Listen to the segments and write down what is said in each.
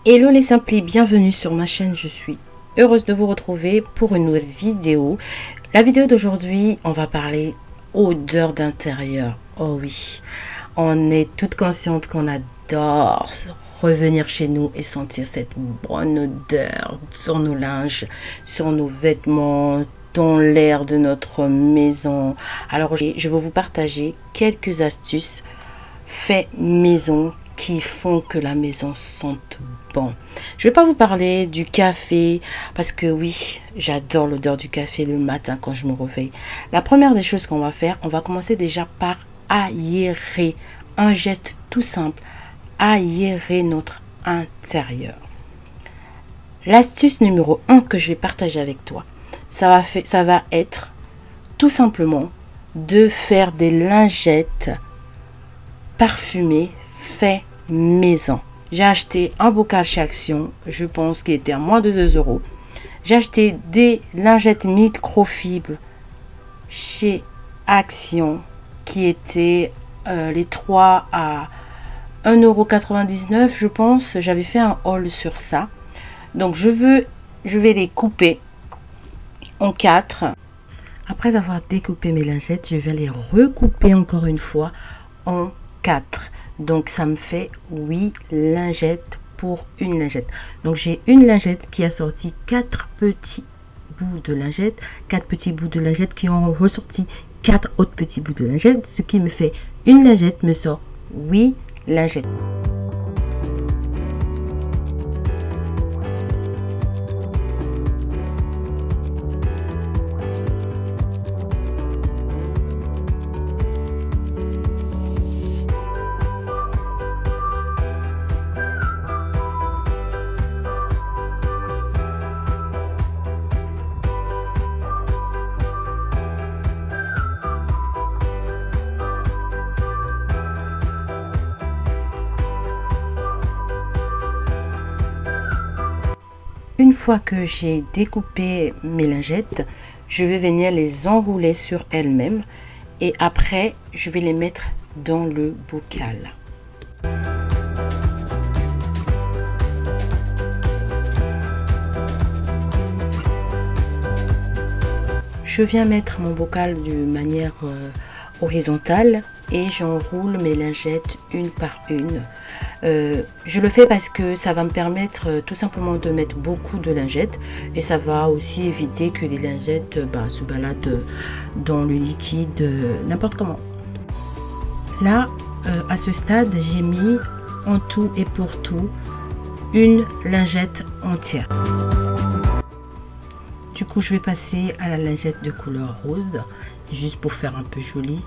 Hello les simplis, bienvenue sur ma chaîne, je suis heureuse de vous retrouver pour une nouvelle vidéo. La vidéo d'aujourd'hui, on va parler odeur d'intérieur. Oh oui, on est toutes conscientes qu'on adore revenir chez nous et sentir cette bonne odeur sur nos linges, sur nos vêtements, dans l'air de notre maison. Alors je vais vous partager quelques astuces fait maison qui font que la maison sente bon. Je vais pas vous parler du café parce que oui, j'adore l'odeur du café le matin quand je me réveille. La première des choses qu'on va faire, on va commencer déjà par aérer. Un geste tout simple, aérer notre intérieur. L'astuce numéro 1 que je vais partager avec toi, ça va être tout simplement de faire des lingettes parfumées fait maison. J'ai acheté un bocal chez Action, je pense qu'il était à moins de 2 €. J'ai acheté des lingettes microfibres chez Action qui étaient les 3 à 1,99 €, je pense. J'avais fait un haul sur ça. Donc je vais les couper en 4. Après avoir découpé mes lingettes, je vais les recouper encore une fois en 4. Donc ça me fait 8 lingettes pour une lingette. Donc j'ai une lingette qui a sorti 4 petits bouts de lingette, 4 petits bouts de lingette qui ont ressorti 4 autres petits bouts de lingette, ce qui me fait une lingette me sort 8 lingettes. Une fois que j'ai découpé mes lingettes, je vais venir les enrouler sur elles-mêmes et après, je vais les mettre dans le bocal. Je viens mettre mon bocal de manière horizontale et j'enroule mes lingettes une par une. Je le fais parce que ça va me permettre tout simplement de mettre beaucoup de lingettes et ça va aussi éviter que les lingettes se baladent dans le liquide n'importe comment. Là, à ce stade, j'ai mis en tout et pour tout une lingette entière. Du coup, je vais passer à la lingette de couleur rose, juste pour faire un peu joli.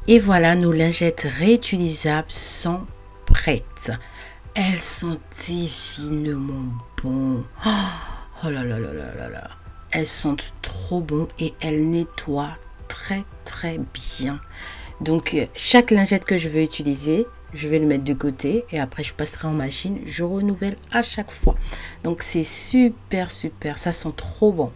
Et voilà, nos lingettes réutilisables sont prêtes. Elles sont divinement bonnes. Oh là là là là là là. Elles sentent trop bon et elles nettoient très très bien. Donc chaque lingette que je veux utiliser, je vais le mettre de côté et après je passerai en machine. Je renouvelle à chaque fois. Donc c'est super super. Ça sent trop bon.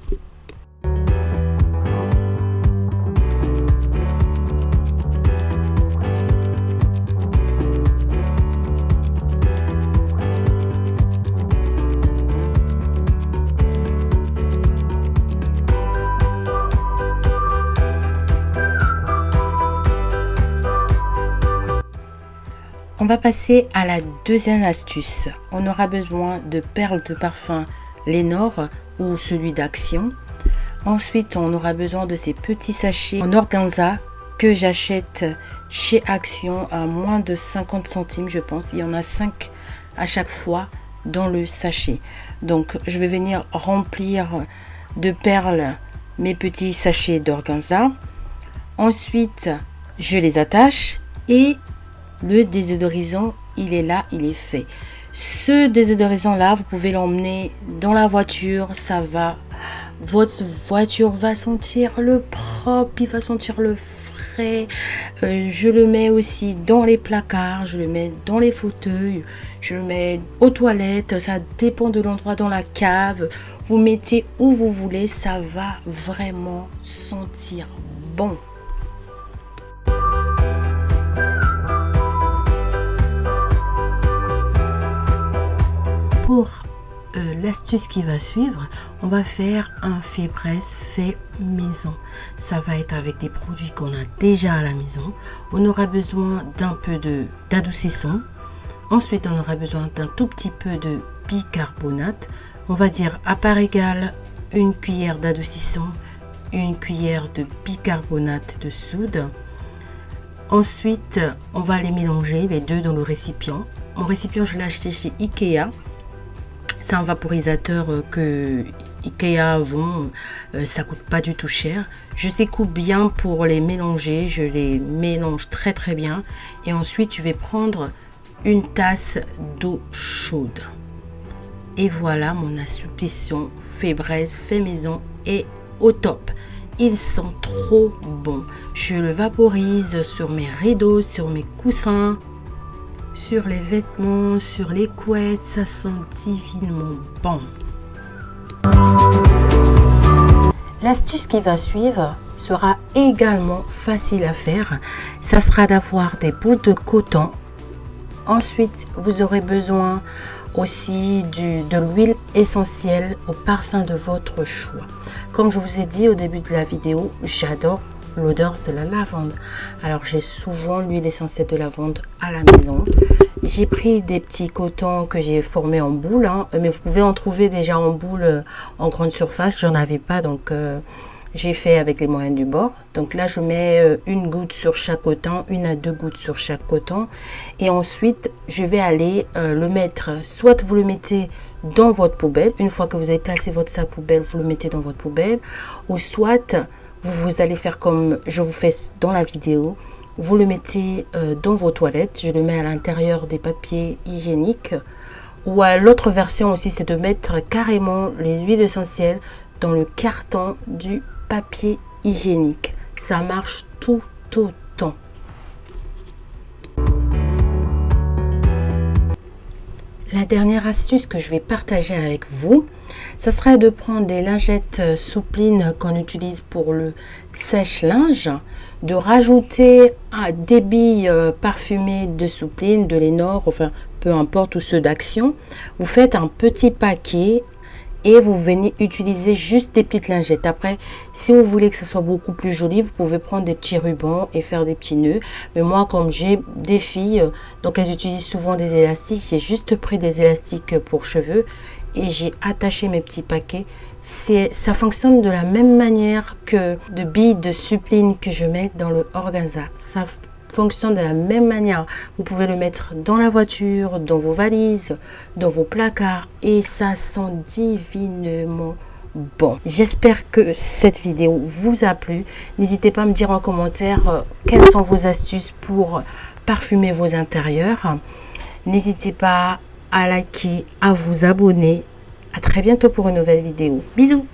On va passer à la deuxième astuce. On aura besoin de perles de parfum Lénore ou celui d'Action. Ensuite, on aura besoin de ces petits sachets en organza que j'achète chez Action à moins de 50 centimes, je pense. Il y en a 5 à chaque fois dans le sachet. Donc, je vais venir remplir de perles mes petits sachets d'organza. Ensuite, je les attache et le désodorisant, il est là, il est fait. Ce désodorisant là, vous pouvez l'emmener dans la voiture, ça va, votre voiture va sentir le propre, il va sentir le frais. Je le mets aussi dans les placards, je le mets dans les fauteuils, je le mets aux toilettes, ça dépend de l'endroit, dans la cave. Vous mettez où vous voulez, ça va vraiment sentir bon. Pour l'astuce qui va suivre, on va faire un fait braise fait maison. Ça va être avec des produits qu'on a déjà à la maison. On aura besoin d'un peu d'adoucissant. Ensuite, on aura besoin d'un tout petit peu de bicarbonate. On va dire à part égale une cuillère d'adoucissant, une cuillère de bicarbonate de soude. Ensuite, on va les mélanger les deux dans le récipient. Mon récipient, je l'ai acheté chez Ikea. C'est un vaporisateur que Ikea vend, ça coûte pas du tout cher. Je secoue bien pour les mélanger, je les mélange très très bien. Et ensuite, je vais prendre une tasse d'eau chaude. Et voilà, mon assouplissant fait braise, fait maison est au top. Il sent trop bon. Je le vaporise sur mes rideaux, sur mes coussins, sur les vêtements, sur les couettes, ça sent divinement bon. L'astuce qui va suivre sera également facile à faire. Ça sera d'avoir des bouts de coton. Ensuite, vous aurez besoin aussi de l'huile essentielle au parfum de votre choix. Comme je vous ai dit au début de la vidéo, j'adore l'odeur de la lavande. Alors j'ai souvent l'huile essentielle de lavande à la maison. J'ai pris des petits cotons que j'ai formés en boule, hein, mais vous pouvez en trouver déjà en boule en grande surface. J'en avais pas, donc j'ai fait avec les moyens du bord. Donc là je mets une goutte sur chaque coton, 1 à 2 gouttes sur chaque coton, et ensuite je vais aller le mettre, soit vous le mettez dans votre poubelle, une fois que vous avez placé votre sac poubelle, vous le mettez dans votre poubelle, ou soit vous allez faire comme je vous fais dans la vidéo, vous le mettez dans vos toilettes. Je le mets à l'intérieur des papiers hygiéniques, ou à l'autre version aussi, c'est de mettre carrément les huiles essentielles dans le carton du papier hygiénique. Ça marche tout autant. La dernière astuce que je vais partager avec vous, ça serait de prendre des lingettes souplines qu'on utilise pour le sèche-linge, de rajouter des billes parfumées de soupline, de Lénore, enfin peu importe, ou ceux d'Action. Vous faites un petit paquet et vous venez utiliser juste des petites lingettes. Après, si vous voulez que ça soit beaucoup plus joli, vous pouvez prendre des petits rubans et faire des petits nœuds. Mais moi, comme j'ai des filles, donc elles utilisent souvent des élastiques, j'ai juste pris des élastiques pour cheveux et j'ai attaché mes petits paquets. Ça fonctionne de la même manière que de billes de supline que je mets dans le organza. Ça fonctionne de la même manière. Vous pouvez le mettre dans la voiture, dans vos valises, dans vos placards, et ça sent divinement bon. J'espère que cette vidéo vous a plu. N'hésitez pas à me dire en commentaire quelles sont vos astuces pour parfumer vos intérieurs. N'hésitez pas à liker, à vous abonner. À très bientôt pour une nouvelle vidéo. Bisous!